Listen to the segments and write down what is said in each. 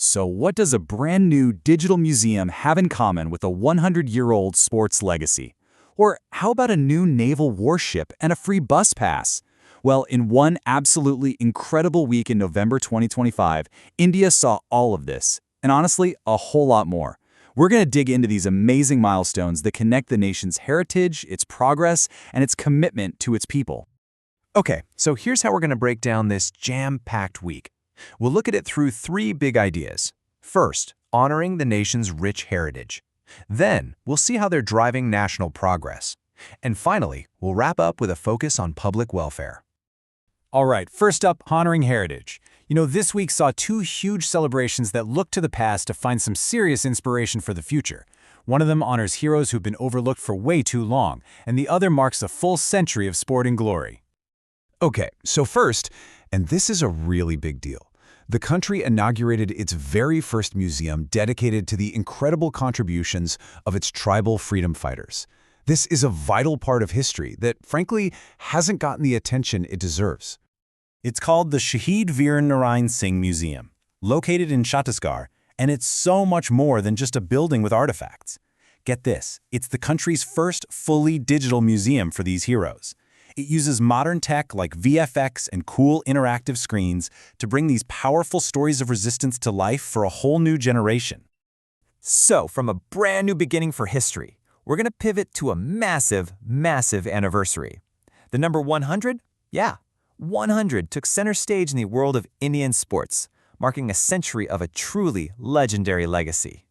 So what does a brand new digital museum have in common with a 100-year-old sports legacy? Or how about a new naval warship and a free bus pass? Well, in one absolutely incredible week in November 2025, India saw all of this, and honestly, a whole lot more. We're going to dig into these amazing milestones that connect the nation's heritage, its progress, and its commitment to its people. Okay, so here's how we're going to break down this jam-packed week. We'll look at it through three big ideas. First, honoring the nation's rich heritage. Then, we'll see how they're driving national progress. And finally, we'll wrap up with a focus on public welfare. All right, first up, honoring heritage. This week saw two huge celebrations that look to the past to find some serious inspiration for the future. One of them honors heroes who've been overlooked for way too long, and the other marks a full century of sporting glory. Okay, so first, and this is a really big deal, the country inaugurated its very first museum dedicated to the incredible contributions of its tribal freedom fighters. This is a vital part of history that, frankly, hasn't gotten the attention it deserves. It's called the Shaheed Veer Narain Singh Museum, located in Chhattisgarh, and it's so much more than just a building with artifacts. Get this, it's the country's first fully digital museum for these heroes. It uses modern tech like VFX and cool interactive screens to bring these powerful stories of resistance to life for a whole new generation. So, from a brand new beginning for history, we're going to pivot to a massive, massive anniversary. The number 100? Yeah, 100 took center stage in the world of Indian sports, marking a century of a truly legendary legacy.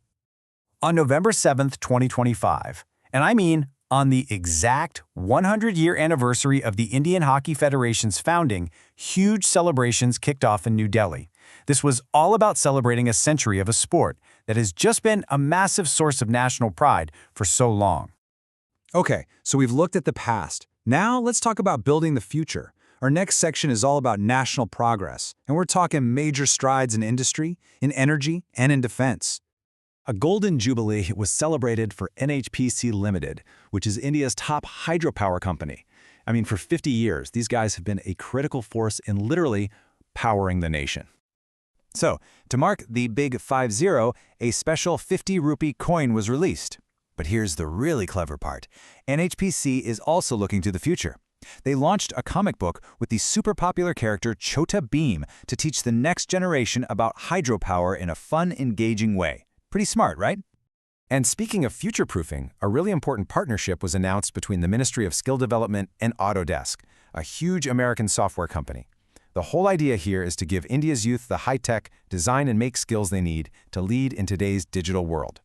On November 7th, 2025, and I mean on the exact 100-year anniversary of the Indian Hockey Federation's founding, huge celebrations kicked off in New Delhi. This was all about celebrating a century of a sport that has just been a massive source of national pride for so long. Okay, so we've looked at the past. Now let's talk about building the future. Our next section is all about national progress, and we're talking major strides in industry, in energy, and in defense. A golden jubilee was celebrated for NHPC Limited, which is India's top hydropower company. For 50 years, these guys have been a critical force in literally powering the nation. So, to mark the big 50, a special 50 rupee coin was released. But here's the really clever part. NHPC is also looking to the future. They launched a comic book with the super popular character Chota Bheem to teach the next generation about hydropower in a fun, engaging way. Pretty smart, right? And speaking of future-proofing, a really important partnership was announced between the Ministry of Skill Development and Autodesk, a huge American software company. The whole idea here is to give India's youth the high-tech, design and make skills they need to lead in today's digital world.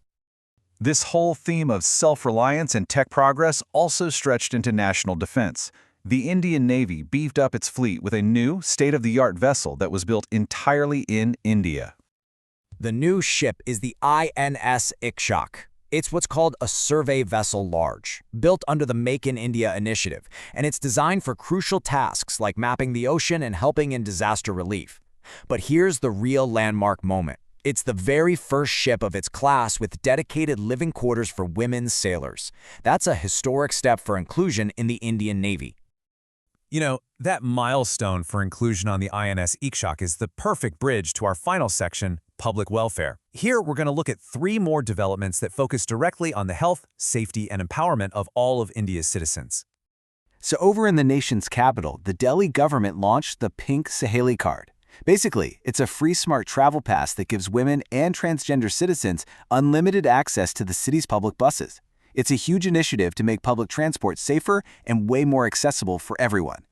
This whole theme of self-reliance and tech progress also stretched into national defense. The Indian Navy beefed up its fleet with a new, state-of-the-art vessel that was built entirely in India. The new ship is the INS Ikshak. It's what's called a survey vessel large, built under the Make in India initiative, and it's designed for crucial tasks like mapping the ocean and helping in disaster relief. But here's the real landmark moment. It's the very first ship of its class with dedicated living quarters for women sailors. That's a historic step for inclusion in the Indian Navy. That milestone for inclusion on the INS Ikshak is the perfect bridge to our final section, public welfare. Here, we're going to look at three more developments that focus directly on the health, safety, and empowerment of all of India's citizens. So over in the nation's capital, the Delhi government launched the Pink Saheli Card. Basically, it's a free smart travel pass that gives women and transgender citizens unlimited access to the city's public buses. It's a huge initiative to make public transport safer and way more accessible for everyone.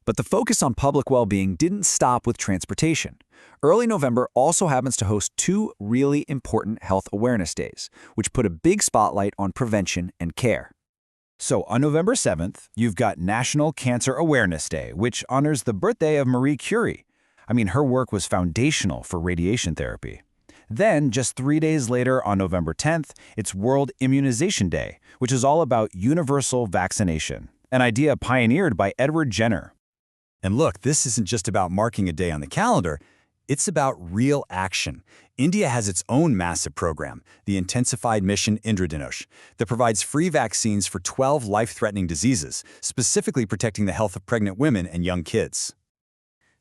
But the focus on public well-being didn't stop with transportation. Early November also happens to host two really important health awareness days, which put a big spotlight on prevention and care. So on November 7th, you've got National Cancer Awareness Day, which honors the birthday of Marie Curie. Her work was foundational for radiation therapy. Then, just 3 days later, on November 10th, it's World Immunization Day, which is all about universal vaccination, an idea pioneered by Edward Jenner. And look, this isn't just about marking a day on the calendar, it's about real action. India has its own massive program, the Intensified Mission Indradhanush, that provides free vaccines for 12 life-threatening diseases, specifically protecting the health of pregnant women and young kids.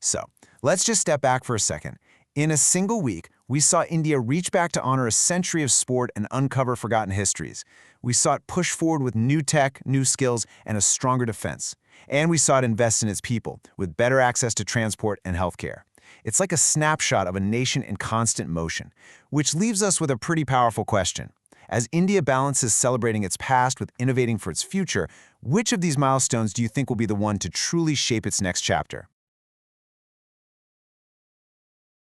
So, let's just step back for a second. In a single week, We saw India reach back to honor a century of sport and uncover forgotten histories. We saw it push forward with new tech, new skills, and a stronger defense. And we saw it invest in its people, with better access to transport and healthcare. It's like a snapshot of a nation in constant motion, which leaves us with a pretty powerful question. As India balances celebrating its past with innovating for its future, which of these milestones do you think will be the one to truly shape its next chapter?